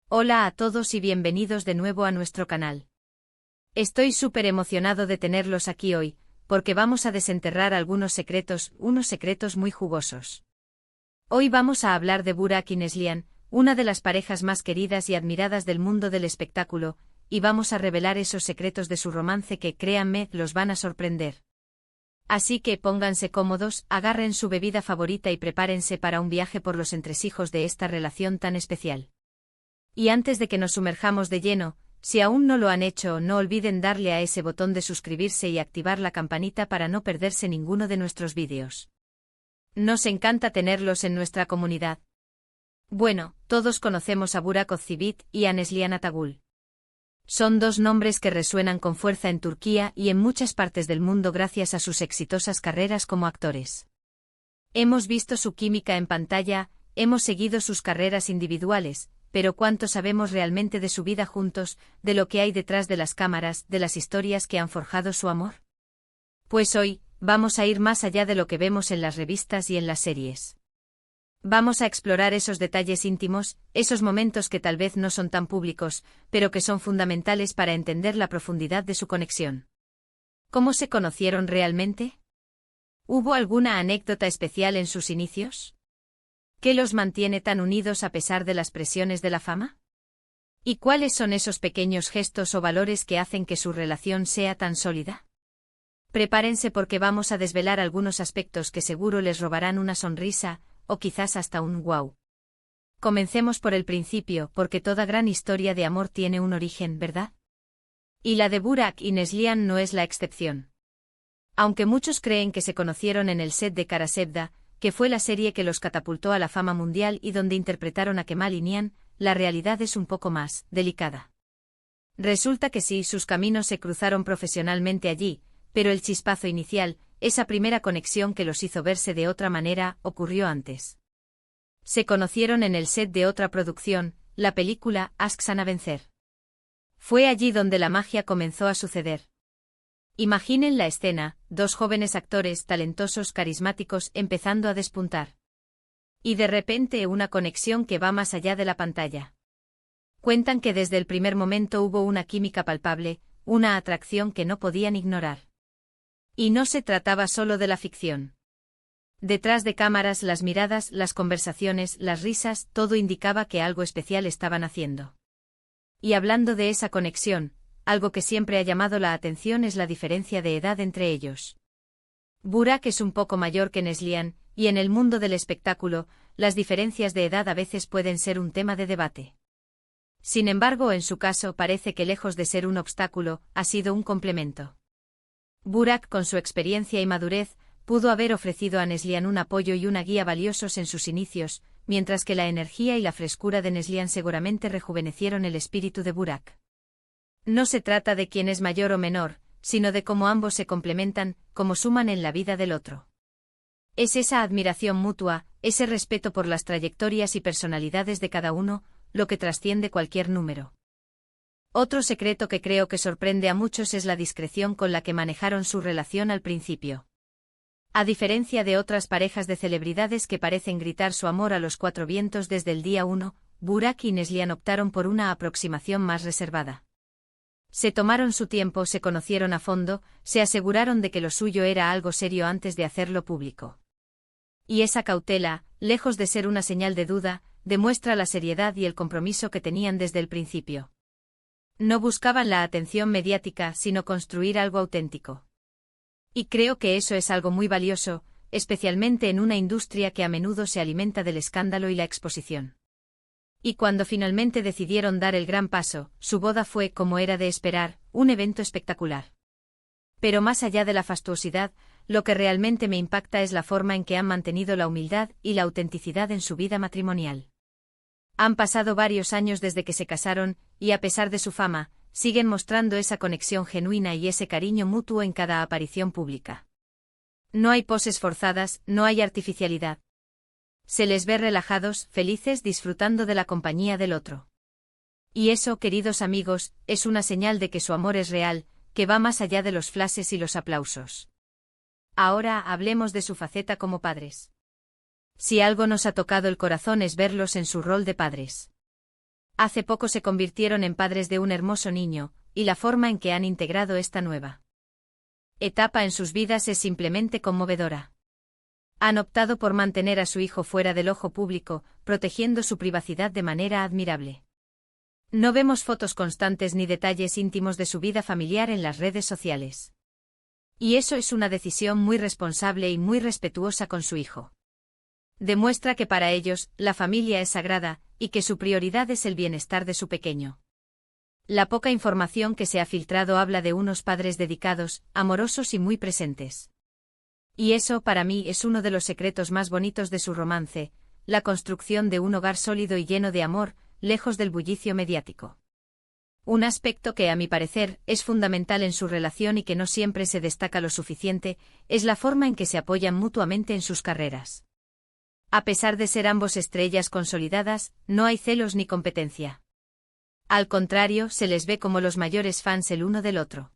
Hola a todos y bienvenidos de nuevo a nuestro canal. Estoy súper emocionado de tenerlos aquí hoy, porque vamos a desenterrar algunos secretos, unos secretos muy jugosos. Hoy vamos a hablar de Burak y Neslihan, una de las parejas más queridas y admiradas del mundo del espectáculo, y vamos a revelar esos secretos de su romance que, créanme, los van a sorprender. Así que pónganse cómodos, agarren su bebida favorita y prepárense para un viaje por los entresijos de esta relación tan especial. Y antes de que nos sumerjamos de lleno, si aún no lo han hecho, no olviden darle a ese botón de suscribirse y activar la campanita para no perderse ninguno de nuestros vídeos. Nos encanta tenerlos en nuestra comunidad. Bueno, todos conocemos a Burak Özçivit y a Neslihan Atagül. Son dos nombres que resuenan con fuerza en Turquía y en muchas partes del mundo gracias a sus exitosas carreras como actores. Hemos visto su química en pantalla, hemos seguido sus carreras individuales, pero ¿cuánto sabemos realmente de su vida juntos, de lo que hay detrás de las cámaras, de las historias que han forjado su amor? Pues hoy, vamos a ir más allá de lo que vemos en las revistas y en las series. Vamos a explorar esos detalles íntimos, esos momentos que tal vez no son tan públicos, pero que son fundamentales para entender la profundidad de su conexión. ¿Cómo se conocieron realmente? ¿Hubo alguna anécdota especial en sus inicios? ¿Qué los mantiene tan unidos a pesar de las presiones de la fama? ¿Y cuáles son esos pequeños gestos o valores que hacen que su relación sea tan sólida? Prepárense porque vamos a desvelar algunos aspectos que seguro les robarán una sonrisa, o quizás hasta un wow. Comencemos por el principio, porque toda gran historia de amor tiene un origen, ¿verdad? Y la de Burak y Neslihan no es la excepción. Aunque muchos creen que se conocieron en el set de Kara Sevda, que fue la serie que los catapultó a la fama mundial y donde interpretaron a Kemal y Nihan, la realidad es un poco más delicada. Resulta que sí, sus caminos se cruzaron profesionalmente allí, pero el chispazo inicial, esa primera conexión que los hizo verse de otra manera, ocurrió antes. Se conocieron en el set de otra producción, la película Aşk Sana Benzer. Fue allí donde la magia comenzó a suceder. Imaginen la escena, dos jóvenes actores talentosos, carismáticos, empezando a despuntar. Y de repente una conexión que va más allá de la pantalla. Cuentan que desde el primer momento hubo una química palpable, una atracción que no podían ignorar. Y no se trataba solo de la ficción. Detrás de cámaras, las miradas, las conversaciones, las risas, todo indicaba que algo especial estaban haciendo. Y hablando de esa conexión, algo que siempre ha llamado la atención es la diferencia de edad entre ellos. Burak es un poco mayor que Neslihan, y en el mundo del espectáculo, las diferencias de edad a veces pueden ser un tema de debate. Sin embargo, en su caso parece que lejos de ser un obstáculo, ha sido un complemento. Burak, con su experiencia y madurez, pudo haber ofrecido a Neslihan un apoyo y una guía valiosos en sus inicios, mientras que la energía y la frescura de Neslihan seguramente rejuvenecieron el espíritu de Burak. No se trata de quién es mayor o menor, sino de cómo ambos se complementan, cómo suman en la vida del otro. Es esa admiración mutua, ese respeto por las trayectorias y personalidades de cada uno, lo que trasciende cualquier número. Otro secreto que creo que sorprende a muchos es la discreción con la que manejaron su relación al principio. A diferencia de otras parejas de celebridades que parecen gritar su amor a los cuatro vientos desde el día 1, Burak y Neslihan optaron por una aproximación más reservada. Se tomaron su tiempo, se conocieron a fondo, se aseguraron de que lo suyo era algo serio antes de hacerlo público. Y esa cautela, lejos de ser una señal de duda, demuestra la seriedad y el compromiso que tenían desde el principio. No buscaban la atención mediática, sino construir algo auténtico. Y creo que eso es algo muy valioso, especialmente en una industria que a menudo se alimenta del escándalo y la exposición. Y cuando finalmente decidieron dar el gran paso, su boda fue, como era de esperar, un evento espectacular. Pero más allá de la fastuosidad, lo que realmente me impacta es la forma en que han mantenido la humildad y la autenticidad en su vida matrimonial. Han pasado varios años desde que se casaron, y a pesar de su fama, siguen mostrando esa conexión genuina y ese cariño mutuo en cada aparición pública. No hay poses forzadas, no hay artificialidad. Se les ve relajados, felices, disfrutando de la compañía del otro. Y eso, queridos amigos, es una señal de que su amor es real, que va más allá de los flashes y los aplausos. Ahora hablemos de su faceta como padres. Si algo nos ha tocado el corazón es verlos en su rol de padres. Hace poco se convirtieron en padres de un hermoso niño, y la forma en que han integrado esta nueva etapa en sus vidas es simplemente conmovedora. Han optado por mantener a su hijo fuera del ojo público, protegiendo su privacidad de manera admirable. No vemos fotos constantes ni detalles íntimos de su vida familiar en las redes sociales. Y eso es una decisión muy responsable y muy respetuosa con su hijo. Demuestra que para ellos, la familia es sagrada, y que su prioridad es el bienestar de su pequeño. La poca información que se ha filtrado habla de unos padres dedicados, amorosos y muy presentes. Y eso para mí es uno de los secretos más bonitos de su romance, la construcción de un hogar sólido y lleno de amor, lejos del bullicio mediático. Un aspecto que, a mi parecer, es fundamental en su relación y que no siempre se destaca lo suficiente, es la forma en que se apoyan mutuamente en sus carreras. A pesar de ser ambos estrellas consolidadas, no hay celos ni competencia. Al contrario, se les ve como los mayores fans el uno del otro.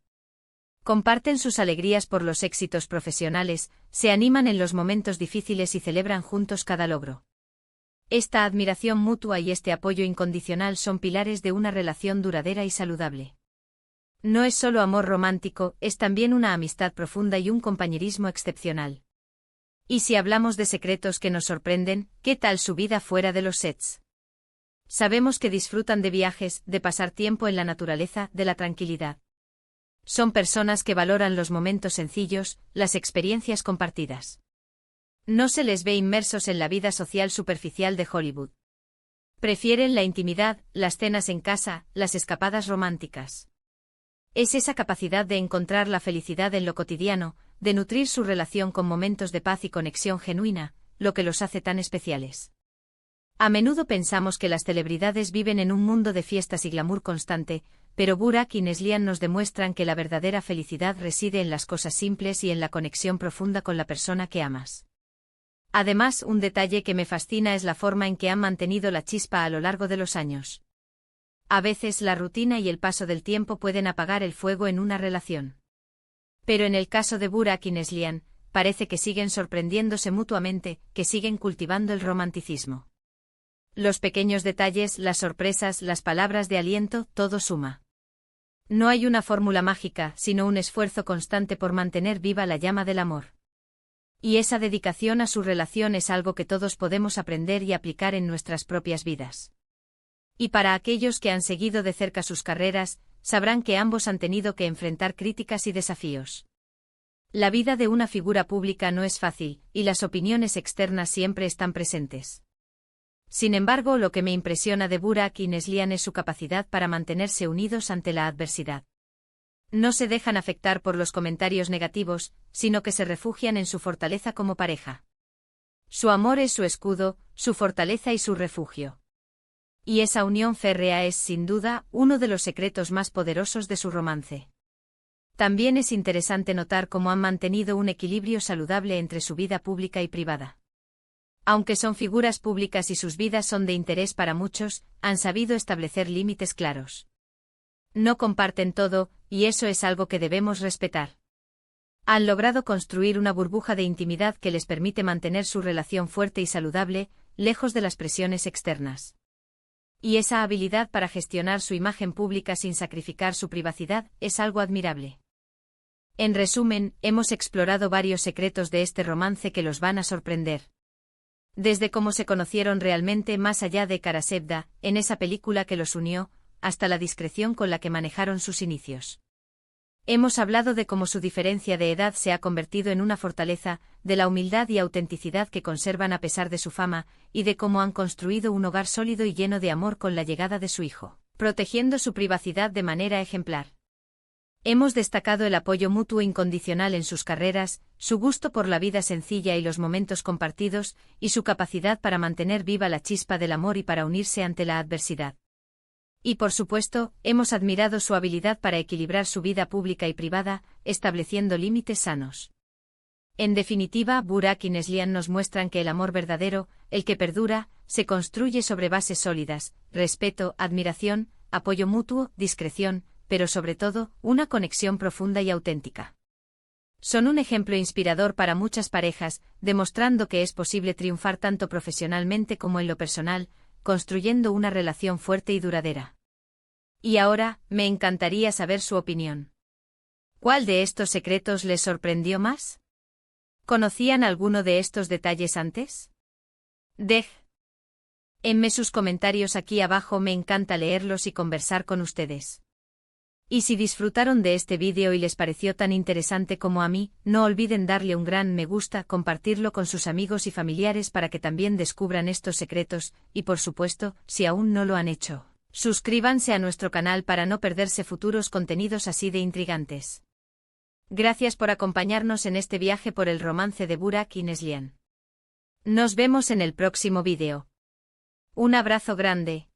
Comparten sus alegrías por los éxitos profesionales, se animan en los momentos difíciles y celebran juntos cada logro. Esta admiración mutua y este apoyo incondicional son pilares de una relación duradera y saludable. No es solo amor romántico, es también una amistad profunda y un compañerismo excepcional. Y si hablamos de secretos que nos sorprenden, ¿qué tal su vida fuera de los sets? Sabemos que disfrutan de viajes, de pasar tiempo en la naturaleza, de la tranquilidad. Son personas que valoran los momentos sencillos, las experiencias compartidas. No se les ve inmersos en la vida social superficial de Hollywood. Prefieren la intimidad, las cenas en casa, las escapadas románticas. Es esa capacidad de encontrar la felicidad en lo cotidiano, de nutrir su relación con momentos de paz y conexión genuina, lo que los hace tan especiales. A menudo pensamos que las celebridades viven en un mundo de fiestas y glamour constante, pero Burak y Neslihan nos demuestran que la verdadera felicidad reside en las cosas simples y en la conexión profunda con la persona que amas. Además, un detalle que me fascina es la forma en que han mantenido la chispa a lo largo de los años. A veces la rutina y el paso del tiempo pueden apagar el fuego en una relación. Pero en el caso de Burak y Neslihan, parece que siguen sorprendiéndose mutuamente, que siguen cultivando el romanticismo. Los pequeños detalles, las sorpresas, las palabras de aliento, todo suma. No hay una fórmula mágica, sino un esfuerzo constante por mantener viva la llama del amor. Y esa dedicación a su relación es algo que todos podemos aprender y aplicar en nuestras propias vidas. Y para aquellos que han seguido de cerca sus carreras, sabrán que ambos han tenido que enfrentar críticas y desafíos. La vida de una figura pública no es fácil, y las opiniones externas siempre están presentes. Sin embargo, lo que me impresiona de Burak y Neslihan es su capacidad para mantenerse unidos ante la adversidad. No se dejan afectar por los comentarios negativos, sino que se refugian en su fortaleza como pareja. Su amor es su escudo, su fortaleza y su refugio. Y esa unión férrea es, sin duda, uno de los secretos más poderosos de su romance. También es interesante notar cómo han mantenido un equilibrio saludable entre su vida pública y privada. Aunque son figuras públicas y sus vidas son de interés para muchos, han sabido establecer límites claros. No comparten todo, y eso es algo que debemos respetar. Han logrado construir una burbuja de intimidad que les permite mantener su relación fuerte y saludable, lejos de las presiones externas. Y esa habilidad para gestionar su imagen pública sin sacrificar su privacidad es algo admirable. En resumen, hemos explorado varios secretos de este romance que los van a sorprender. Desde cómo se conocieron realmente más allá de Karasevda, en esa película que los unió, hasta la discreción con la que manejaron sus inicios. Hemos hablado de cómo su diferencia de edad se ha convertido en una fortaleza, de la humildad y autenticidad que conservan a pesar de su fama, y de cómo han construido un hogar sólido y lleno de amor con la llegada de su hijo, protegiendo su privacidad de manera ejemplar. Hemos destacado el apoyo mutuo incondicional en sus carreras, su gusto por la vida sencilla y los momentos compartidos, y su capacidad para mantener viva la chispa del amor y para unirse ante la adversidad. Y por supuesto, hemos admirado su habilidad para equilibrar su vida pública y privada, estableciendo límites sanos. En definitiva, Burak y Neslihan nos muestran que el amor verdadero, el que perdura, se construye sobre bases sólidas, respeto, admiración, apoyo mutuo, discreción, pero sobre todo, una conexión profunda y auténtica. Son un ejemplo inspirador para muchas parejas, demostrando que es posible triunfar tanto profesionalmente como en lo personal, construyendo una relación fuerte y duradera. Y ahora, me encantaría saber su opinión. ¿Cuál de estos secretos les sorprendió más? ¿Conocían alguno de estos detalles antes? Déjenme sus comentarios aquí abajo, me encanta leerlos y conversar con ustedes. Y si disfrutaron de este vídeo y les pareció tan interesante como a mí, no olviden darle un gran me gusta, compartirlo con sus amigos y familiares para que también descubran estos secretos, y por supuesto, si aún no lo han hecho, suscríbanse a nuestro canal para no perderse futuros contenidos así de intrigantes. Gracias por acompañarnos en este viaje por el romance de Burak y Neslihan. Nos vemos en el próximo vídeo. Un abrazo grande.